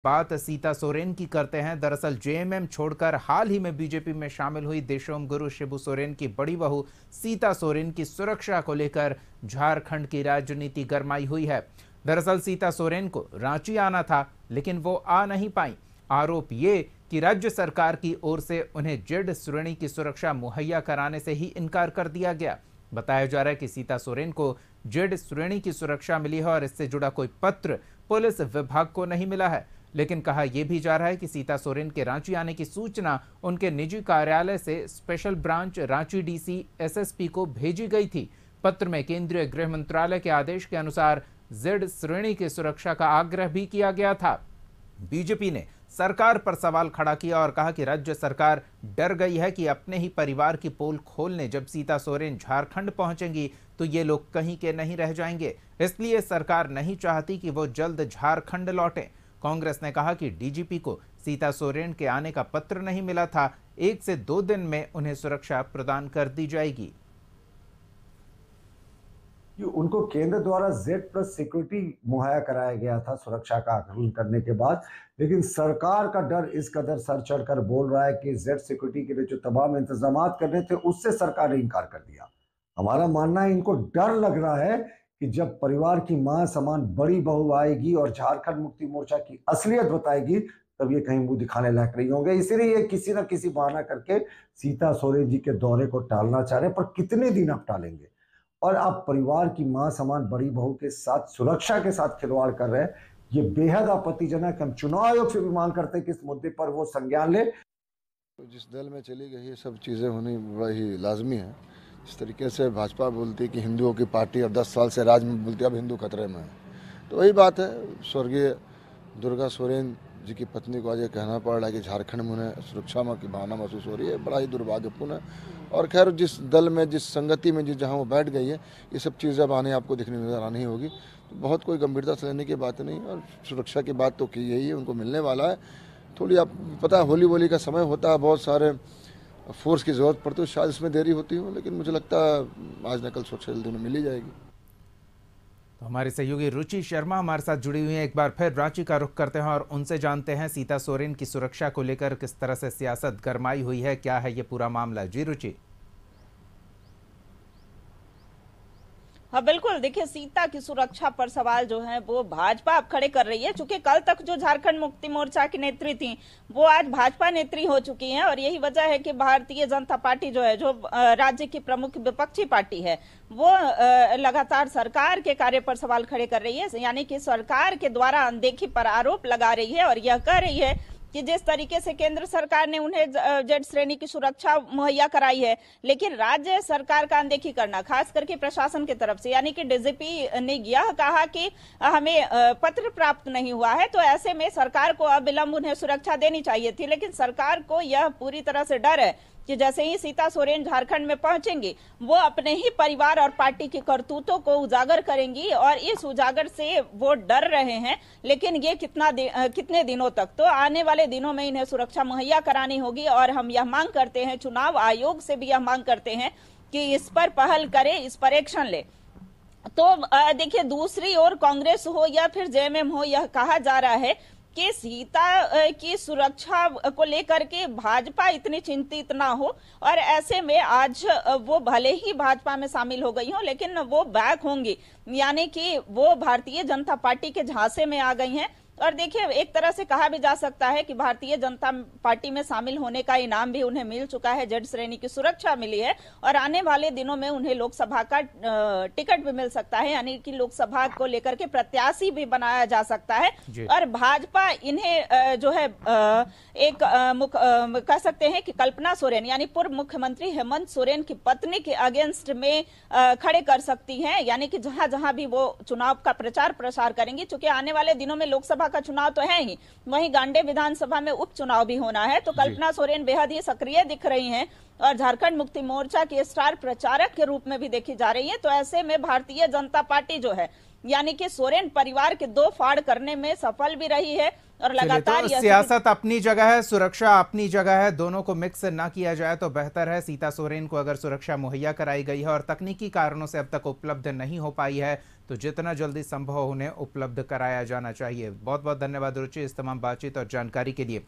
बात सीता सोरेन की करते हैं। दरअसल जेएमएम छोड़कर हाल ही में बीजेपी में शामिल हुई देशोम गुरु शिबू सोरेन की बड़ी बहू सीता सोरेन की सुरक्षा को लेकर झारखंड की राजनीति गरमाई हुई है। दरअसल सीता सोरेन को रांची आना था, लेकिन वो आ नहीं पाई। आरोप ये कि राज्य सरकार की ओर से उन्हें जेड श्रेणी की सुरक्षा मुहैया कराने से ही इनकार कर दिया गया। बताया जा रहा है कि सीता सोरेन को जेड श्रेणी की सुरक्षा मिली है और इससे जुड़ा कोई पत्र पुलिस विभाग को नहीं मिला है। लेकिन कहा यह भी जा रहा है कि सीता सोरेन के रांची आने की सूचना उनके निजी कार्यालय से special branch Ranchi DC SSP को भेजी गई थी। पत्र में केंद्रीय गृह मंत्रालय के आदेश के अनुसार जेड श्रेणी की सुरक्षा का आग्रह भी किया गया था। बीजेपी ने सरकार पर सवाल खड़ा किया और कहा कि राज्य सरकार डर गई है कि अपने ही परिवार की पोल खोलने जब सीता सोरेन झारखंड पहुंचेंगी तो ये लोग कहीं के नहीं रह जाएंगे, इसलिए सरकार नहीं चाहती कि वो जल्द झारखंड लौटें। कांग्रेस ने कहा कि डीजीपी को सीता सोरेन के आने का पत्र नहीं मिला था, 1 से 2 दिन में उन्हें सुरक्षा प्रदान कर दी जाएगी। उनको केंद्र द्वारा Z+ सिक्योरिटी मुहैया कराया गया था सुरक्षा का आकलन करने के बाद, लेकिन सरकार का डर इस कदर सर चढ़कर बोल रहा है कि Z सिक्योरिटी के लिए जो तमाम इंतजाम करने थे उससे सरकार ने इनकार कर दिया। हमारा मानना है इनको डर लग रहा है कि जब परिवार की मां समान बड़ी बहू आएगी और झारखंड मुक्ति मोर्चा की असलियत बताएगी तब ये कहीं मुंह दिखाने लायक नहीं होंगे। इसीलिए ये किसी ना किसी बहाना करके सीता सोरेन जी के दौरे को टालना चाह रहे हैं, पर कितने दिन आप टालेंगे? और आप परिवार की मां समान बड़ी बहू के साथ सुरक्षा के साथ खिलवाड़ कर रहे हैं, ये बेहद आपत्तिजनक। हम चुनाव आयोग से भी मांग करते हैं कि इस मुद्दे पर वो संज्ञान ले। तो जिस दल में चली गई ये सब चीज़ें होनी बड़ी लाजमी है। इस तरीके से भाजपा बोलती है कि हिंदुओं की पार्टी अब 10 साल से राज में बोलती है अब हिंदू खतरे में है, तो वही बात है। स्वर्गीय दुर्गा सोरेन जी की पत्नी को आज ये कहना पड़ रहा है कि झारखंड में उन्हें सुरक्षा की भावना महसूस हो रही है, बड़ा ही दुर्भाग्यपूर्ण है। और खैर जिस दल में जिस संगति में जहाँ वो बैठ गई है ये सब चीज़ें अब आने आपको दिखने नजर आनी होगी, तो बहुत कोई गंभीरता से लेने की बात नहीं। और सुरक्षा की बात तो की यही है, उनको मिलने वाला है। थोड़ी आप पता है होली वोली का समय होता है, बहुत सारे फोर्स की ज़रूरत पड़ती है, शायद इसमें देरी होती हो, लेकिन मुझे लगता है आज न कल सुरक्षा जल्दी उन्हें मिल ही जाएगी। तो हमारी सहयोगी रुचि शर्मा हमारे साथ जुड़ी हुई हैं। एक बार फिर रांची का रुख करते हैं और उनसे जानते हैं सीता सोरेन की सुरक्षा को लेकर किस तरह से सियासत गरमाई हुई है, क्या है ये पूरा मामला। जी रुचि। हाँ बिल्कुल, देखिए सीता की सुरक्षा पर सवाल जो है वो भाजपा अब खड़े कर रही है, क्योंकि कल तक जो झारखंड मुक्ति मोर्चा की नेत्री थी वो आज भाजपा नेत्री हो चुकी हैं। और यही वजह है कि भारतीय जनता पार्टी जो है, जो राज्य की प्रमुख विपक्षी पार्टी है, वो लगातार सरकार के कार्य पर सवाल खड़े कर रही है, यानी कि सरकार के द्वारा अनदेखी पर आरोप लगा रही है और यह कह रही है कि जिस तरीके से केंद्र सरकार ने उन्हें जेड श्रेणी की सुरक्षा मुहैया कराई है, लेकिन राज्य सरकार का अनदेखी करना, खास करके प्रशासन की तरफ से, यानी कि डीजीपी ने यह कहा कि हमें पत्र प्राप्त नहीं हुआ है, तो ऐसे में सरकार को अविलंब उन्हें सुरक्षा देनी चाहिए थी। लेकिन सरकार को यह पूरी तरह से डर है कि जैसे ही सीता सोरेन झारखंड में पहुंचेंगी वो अपने ही परिवार और पार्टी की करतूतों को उजागर करेंगी, और इस उजागर से वो डर रहे हैं। लेकिन ये कितने दिनों तक, तो आने वाले दिनों में इन्हें सुरक्षा मुहैया करानी होगी। और हम यह मांग करते हैं, चुनाव आयोग से भी यह मांग करते हैं कि इस पर पहल करे, इस पर एक्शन ले। तो देखिए, दूसरी ओर कांग्रेस हो या फिर जेएमएम हो, यह कहा जा रहा है कि सीता की सुरक्षा को लेकर के भाजपा इतनी चिंतित ना हो, और ऐसे में आज वो भले ही भाजपा में शामिल हो गई हो लेकिन वो बैक होंगी, यानी कि वो भारतीय जनता पार्टी के झांसे में आ गई हैं। और देखिए, एक तरह से कहा भी जा सकता है कि भारतीय जनता पार्टी में शामिल होने का इनाम भी उन्हें मिल चुका है, जेड श्रेणी की सुरक्षा मिली है, और आने वाले दिनों में उन्हें लोकसभा का टिकट भी मिल सकता है, यानी कि लोकसभा को लेकर के प्रत्याशी भी बनाया जा सकता है। और भाजपा इन्हें जो है एक कह सकते हैं कि कल्पना सोरेन यानी पूर्व मुख्यमंत्री हेमंत सोरेन की पत्नी के अगेंस्ट में खड़े कर सकती है, यानी कि जहां जहां भी वो चुनाव का प्रचार प्रसार करेंगी। चूंकि आने वाले दिनों में लोकसभा का चुनाव तो है ही, वहीं गांडे विधानसभा में उपचुनाव भी होना है, तो कल्पना सोरेन बेहद ही सक्रिय दिख रही हैं और झारखंड मुक्ति मोर्चा के स्टार प्रचारक के रूप में भी देखी जा रही है। तो ऐसे में भारतीय जनता पार्टी जो है, यानी कि सोरेन परिवार के दो फाड़ करने में सफल भी रही है और लगातार तो सियासत अपनी जगह है, सुरक्षा अपनी जगह है, दोनों को मिक्स ना किया जाए तो बेहतर है। सीता सोरेन को अगर सुरक्षा मुहैया कराई गई है और तकनीकी कारणों से अब तक उपलब्ध नहीं हो पाई है तो जितना जल्दी संभव उन्हें उपलब्ध कराया जाना चाहिए। बहुत बहुत धन्यवाद रुचि इस तमाम बातचीत और जानकारी के लिए।